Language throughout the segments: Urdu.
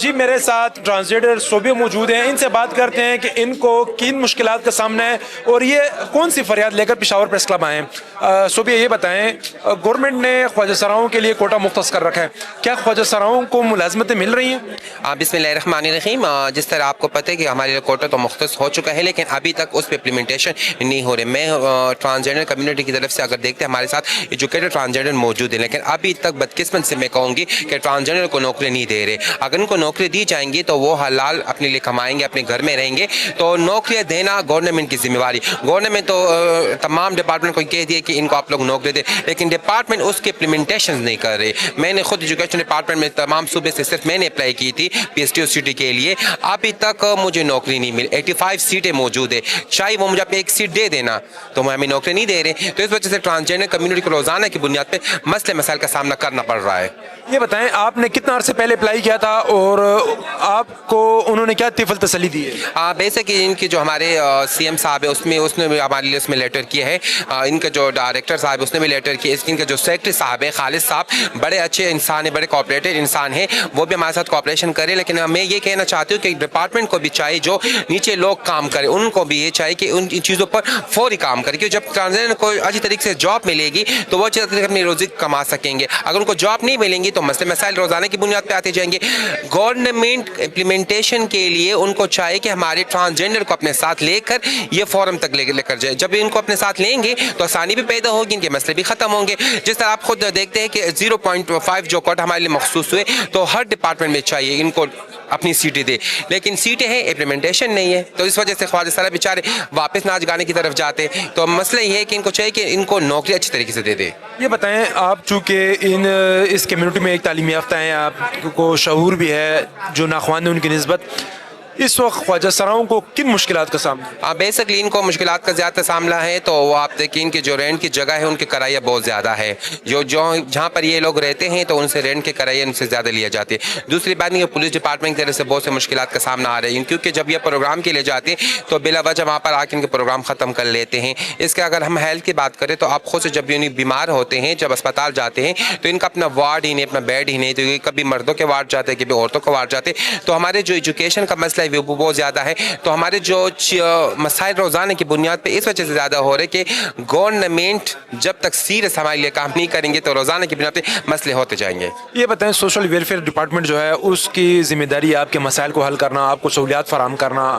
جی میرے ساتھ ٹرانسجینڈر صوبے موجود ہیں، ان سے بات کرتے ہیں کہ ان کو کن مشکلات کا سامنا ہے اور یہ کون سی فریاد لے کر پشاور پریس کلب آئے ہیں۔ صوبے یہ بتائیں، گورنمنٹ نے خواجہ سراؤں کے لیے کوٹا مختص کر رکھا ہے، کیا خواجہ سراؤں کو ملازمتیں مل رہی ہیں؟ بسم اللہ الرحمن الرحیم۔ جس طرح آپ کو پتہ ہے کہ ہمارے لیے کوٹا تو مختص ہو چکا ہے، لیکن ابھی تک اس پہ امپلیمنٹیشن نہیں ہو رہے۔ میں ٹرانسجینڈر کمیونٹی کی طرف سے اگر دیکھتے ہیں، ہمارے ساتھ ایجوکیٹڈ ٹرانسجینڈر موجود ہیں، لیکن ابھی تک بدقسمت سے میں کہوں گی کہ ٹرانسجینڈر کو نوکری نہیں دے رہے۔ اگر ان کو نوکری دی جائیں گی تو وہ حلال اپنے لیے کمائیں گے، اپنے گھر میں رہیں گے۔ تو نوکریاں دینا گورنمنٹ کی ذمہ داری۔ گورنمنٹ تو تمام ڈپارٹمنٹ کو کہہ دیا کہ ان کو آپ لوگ نوکری دیں، لیکن ڈپارٹمنٹ اس کے امپلیمنٹیشن نہیں کر رہے۔ میں نے خود ایجوکیشن ڈپارٹمنٹ میں تمام صوبے سے صرف میں نے اپلائی کی تھی P S T O C T کے لیے، ابھی تک مجھے نوکری نہیں ملی۔ 85 سیٹیں موجود ہے، شاید وہ مجھے اپنے ایک سیٹ دے دینا، تو ہمیں نوکری نہیں دے رہے۔ تو اس وجہ سے ٹرانسجینڈر کمیونٹی کو روزانہ کی بنیاد پہ مسئلے مسائل کا سامنا کرنا پڑ رہا ہے۔ یہ بتائیں، آپ نے کتنا عرصے پہلے اپلائی کیا تھا اور آپ کو انہوں نے کیا طفل تسلی دی ہے؟ بیسکلی ان کی جو ہمارے سی ایم صاحب ہے اس نے بھی ہمارے لیے اس میں لیٹر کیا ہے۔ ان کا جو ڈائریکٹر صاحب اس نے بھی لیٹر کیا۔ ان کا جو سیکرٹری صاحب ہے خالد صاحب، بڑے اچھے انسان ہیں، بڑے کوآپریٹو انسان ہیں، وہ بھی ہمارے ساتھ کوآپریشن کرے۔ لیکن میں یہ کہنا چاہتی ہوں کہ ڈپارٹمنٹ کو بھی چاہیے، جو نیچے لوگ کام کریں ان کو بھی یہ چاہیے کہ ان چیزوں پر فوری کام کرے، کیونکہ جب ٹرانسجینڈر کو اچھی طریقے سے جاب ملے گی تو وہ اچھی طریقے سے اپنی روزی کما سکیں گے۔ اگر ان کو جاب نہیں ملیں گی تو مسئلے مسائل روزانہ کی بنیاد پہ آتے جائیں گے۔ گورنمنٹ امپلیمنٹیشن کے لیے ان کو چاہیے کہ ہمارے ٹرانسجینڈر کو اپنے ساتھ لے کر یہ فورم تک لے کر جائے۔ جب ان کو اپنے ساتھ لیں گے تو آسانی بھی پیدا ہوگی، ان کے مسئلے بھی ختم ہوں گے۔ جس طرح آپ خود دیکھتے ہیں کہ 0.5 جو کوٹا ہمارے لیے مخصوص ہوئے، تو ہر ڈپارٹمنٹ میں چاہیے ان کو اپنی سیٹیں دے، لیکن سیٹیں ہیں، امپلیمنٹیشن نہیں ہے۔ تو اس وجہ سے خواجہ سرا بیچارے واپس ناچ گانے کی طرف جاتے۔ تو مسئلہ یہ ہے کہ ان کو چاہیے کہ ان کو نوکری اچھی طریقے سے دے دے۔ یہ بتائیں، آپ چونکہ اس کمیونٹی میں ایک تعلیم یافتہ ہیں، آپ کو شعور بھی ہے جو ناخوان ہیں ان کی نسبت، اس وقت خواجہ سراؤں کو کن مشکلات کا سامنا؟ بیسکلی ان کو مشکلات کا زیادہ سامنا ہے، تو وہ آپ دیکھیں ان کی جو رینٹ کی جگہ ہے ان کی کرایہ بہت زیادہ ہے۔ جہاں پر یہ لوگ رہتے ہیں تو ان سے رینٹ کے کرایہ ان سے زیادہ لیا جاتے ہیں۔ دوسری بات یہ پولیس ڈپارٹمنٹ کی طرف سے بہت سے مشکلات کا سامنا آ رہے ہیں، کیونکہ جب یہ پروگرام کے لیے جاتے ہیں تو بلا وجہ وہاں پر آ کے ان کے پروگرام ختم کر لیتے ہیں۔ اس کے اگر ہم ہیلتھ کی بات کریں تو آپ خود سے جب بھی انہیں بیمار ہوتے ہیں، جب اسپتال جاتے ہیں تو ان کا اپنا وارڈ ہی نہیں، اپنا بیڈ ہی نہیں، تو یہ کبھی مردوں کے وارڈ جاتے ہیں، کبھی عورتوں کے وارڈ جاتے ہیں۔ تو ہمارے جو ایجوکیشن کا مسئلہ ہے وہ بہت زیادہ ہے۔ تو ہمارے جو مسائل روزانہ کی بنیاد پہ اس وجہ سے زیادہ ہو رہے کہ گورنمنٹ جب تک سیریس ہمارے لیے کام نہیں کریں گے تو روزانہ کی بنیاد پہ مسئلے ہوتے جائیں گے۔ یہ بتائیں، سوشل ویلفیئر ڈپارٹمنٹ جو ہے اس کی ذمہ داری آپ کے مسائل کو حل کرنا، آپ کو سہولیات فراہم کرنا،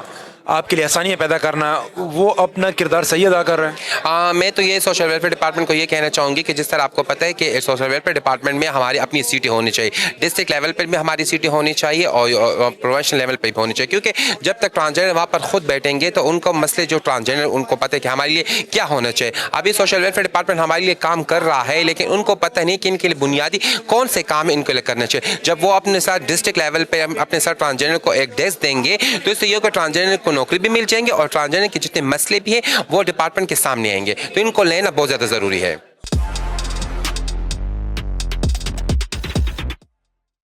آپ کے لیے آسانیاں پیدا کرنا، وہ اپنا کردار صحیح ادا کر رہے ہیں؟ میں تو یہ سوشل ویلفیئر ڈپارٹمنٹ کو یہ کہنا چاہوں گی کہ جس طرح آپ کو پتہ ہے کہ سوشل ویلفیئر ڈپارٹمنٹ میں ہماری اپنی سیٹیں ہونی چاہیے، ڈسٹرکٹ لیول پر بھی ہماری سیٹیں ہونی چاہیے اور پروونشنل لیول پہ بھی ہونی چاہیے، کیونکہ جب تک ٹرانسجینڈر وہاں پر خود بیٹھیں گے تو ان کو مسئلے جو ٹرانسجینڈر ان کو پتہ ہے کہ ہمارے لیے کیا ہونا چاہیے۔ ابھی سوشل ویلفیئر ڈپارٹمنٹ ہمارے لیے کام کر رہا ہے، لیکن ان کو پتہ نہیں کہ ان کے لیے بنیادی کون سے کام ان کے لیے کرنا چاہیے۔ جب وہ اپنے ساتھ ڈسٹرکٹ لیول پہ اپنے ساتھ ٹرانسجینڈر کو ایک ڈیسک دیں گے تو اس سے یہ ہوگا ٹرانسجینڈر کو نوکری بھی مل جائیں گے اور ٹرانسجینڈر کے جتنے مسئلے بھی ہیں وہ ڈپارٹمنٹ کے سامنے آئیں گے۔ تو ان کو لینا بہت زیادہ ضروری ہے۔